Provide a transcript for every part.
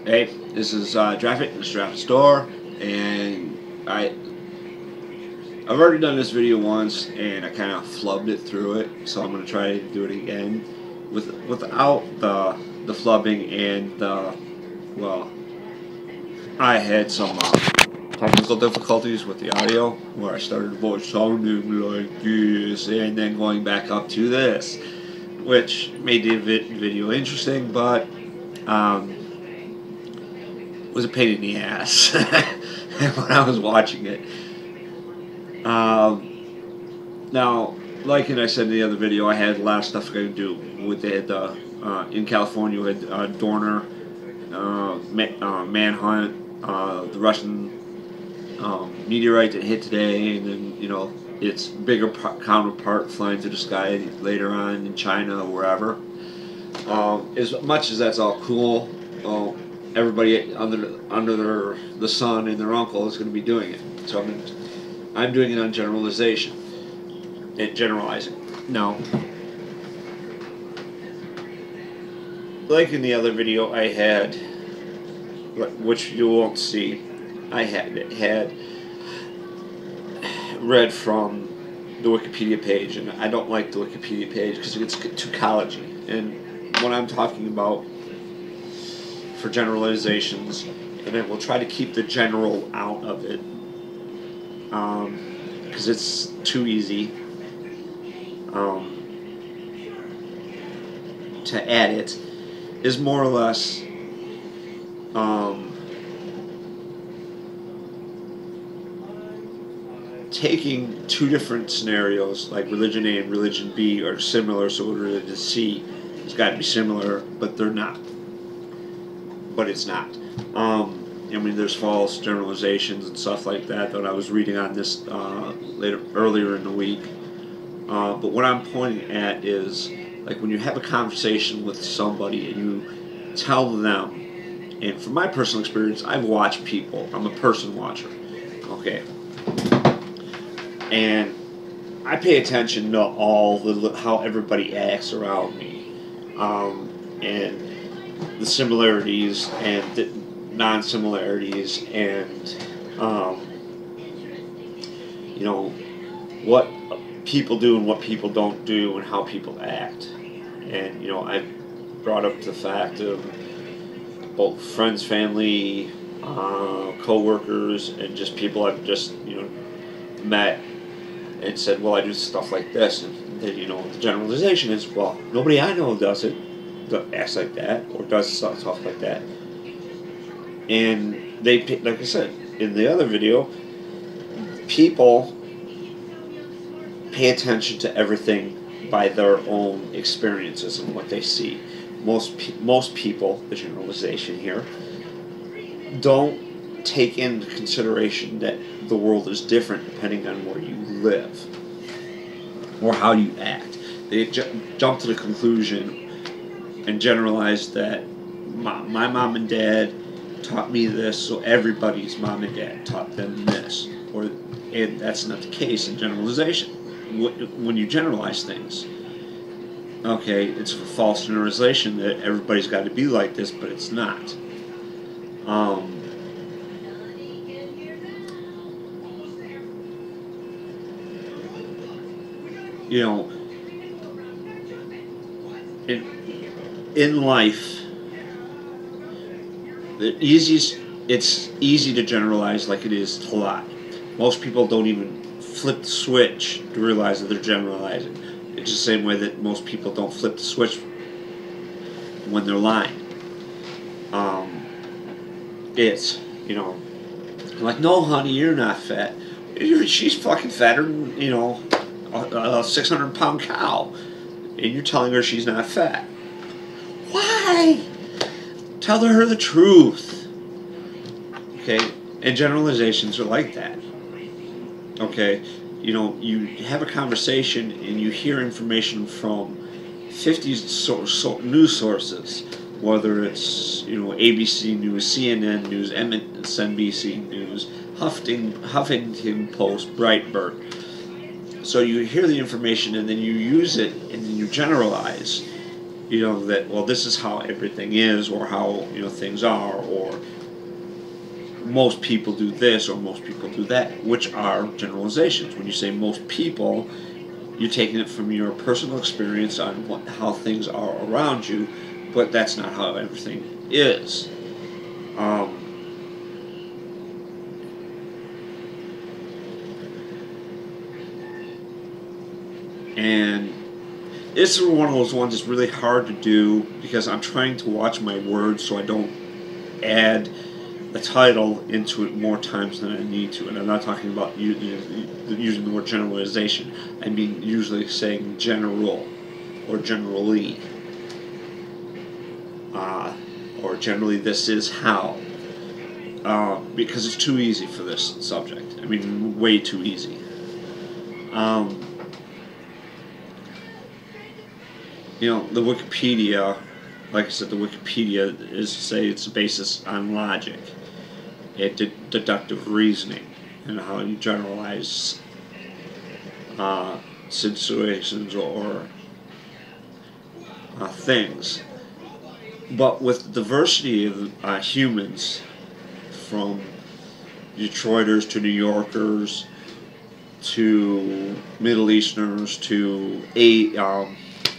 Hey, this is Draffet, this is Draffet Store, and I've already done this video once, and I kind of flubbed it through it, so I'm gonna try to do it again, without the flubbing and well, I had some technical difficulties with the audio, where I started the voice sounding like this, and then going back up to this, which made the video interesting, but was a pain in the ass when I was watching it. Now, like I said in the other video, I had a lot of stuff I could do with it. In California, we had Dorner, Manhunt, the Russian meteorite that hit today, and then its bigger counterpart flying through the sky later on in China or wherever. As much as that's all cool, everybody under the sun and their uncle is going to be doing it. So I'm doing it on generalization and generalizing. Now, like in the other video, I had, which you won't see, I had read from the Wikipedia page, and I don't like the Wikipedia page because it gets too collegey. And what I'm talking about for generalizations, and then we'll try to keep the general out of it because it's too easy to add it, is more or less taking two different scenarios, like religion A and religion B are similar, so religion C has got to be similar, but they're not. But it's not. I mean, there's false generalizations and stuff like that I was reading on this earlier in the week. But what I'm pointing at is, like, when you have a conversation with somebody and you tell them, and from my personal experience, I've watched people. I'm a person watcher. Okay. And I pay attention to how everybody acts around me, and the similarities and the non-similarities, and what people do and what people don't do, and how people act. And I brought up the fact of both friends, family, co-workers, and just people I've just met and said, well, I do stuff like this, and then the generalization is, well, nobody I know does it, acts like that, or does stuff like that. And they, like I said in the other video, people pay attention to everything by their own experiences and what they see. Most people, the generalization here, don't take into consideration that the world is different depending on where you live or how you act. They jump to the conclusion and generalize that my mom and dad taught me this, so everybody's mom and dad taught them this. And that's not the case in generalization. When you generalize things, okay, it's a false generalization that everybody's got to be like this, but it's not. In life, it's easy to generalize like it is to lie. Most people don't even flip the switch to realize that they're generalizing. It's the same way that most people don't flip the switch when they're lying. It's, like, no, honey, you're not fat. She's fucking fatter than, a 600-pound cow. And you're telling her she's not fat. Why? Tell her the truth. Okay? And generalizations are like that. Okay? You have a conversation and you hear information from 50 news sources, whether it's ABC News, CNN News, MSNBC News, Huffington Post, Breitbart. So you hear the information and then you use it and then you generalize. you know, that, well, this is how everything is, or how, you know, things are, or most people do this, or most people do that, which are generalizations. When you say most people, you're taking it from your personal experience on how things are around you, but that's not how everything is. Um, and this is one of those ones that's really hard to do because I'm trying to watch my words so I don't add a title into it more times than I need to. And I'm not talking about using the word generalization. I mean usually saying general or generally, or generally this is how. Because it's too easy for this subject. I mean, way too easy. Um, you know, the Wikipedia, like I said, the Wikipedia is to say it's a basis on logic, deductive reasoning, and how you generalize situations or things. But with the diversity of humans, from Detroiters to New Yorkers to Middle Easterners to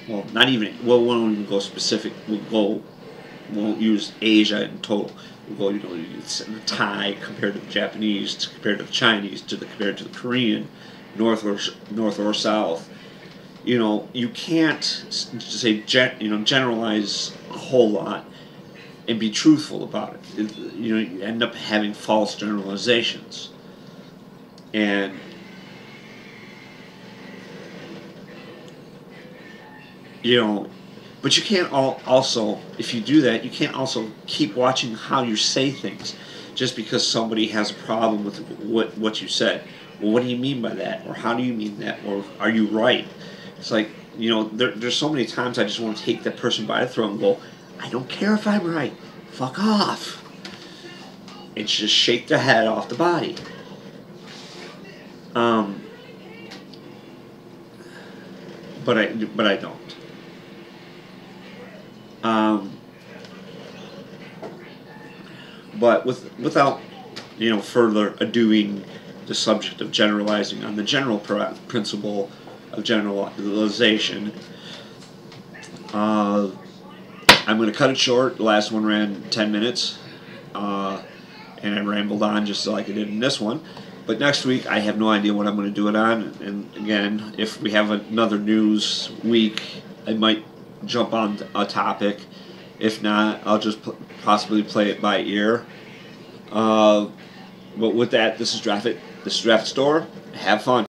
well, not even, well, we won't even go specific. Won't use Asia in total. We'll go, you know, the Thai compared to the Japanese, compared to the Chinese, compared to the Korean, north or south. You know, you can't say generalize a whole lot and be truthful about it. You know, you end up having false generalizations, and you know, but you can't also, if you do that, you can't also keep watching how you say things, just because somebody has a problem with what you said. Well, what do you mean by that, or how do you mean that, or are you right? It's like, you know, there's so many times I just want to take that person by the throat and go, I don't care if I'm right, fuck off. It's just shake the head off the body. But I don't. But without, you know, further adoing the subject of generalizing on the general principle of generalization, I'm going to cut it short. The last one ran 10 minutes, and I rambled on just like I did in this one. But next week, I have no idea what I'm going to do it on. And again, if we have another news week, I might jump on a topic. If not, I'll just possibly play it by ear. But with that, this is Draffet. This is Draffet Store. Have fun.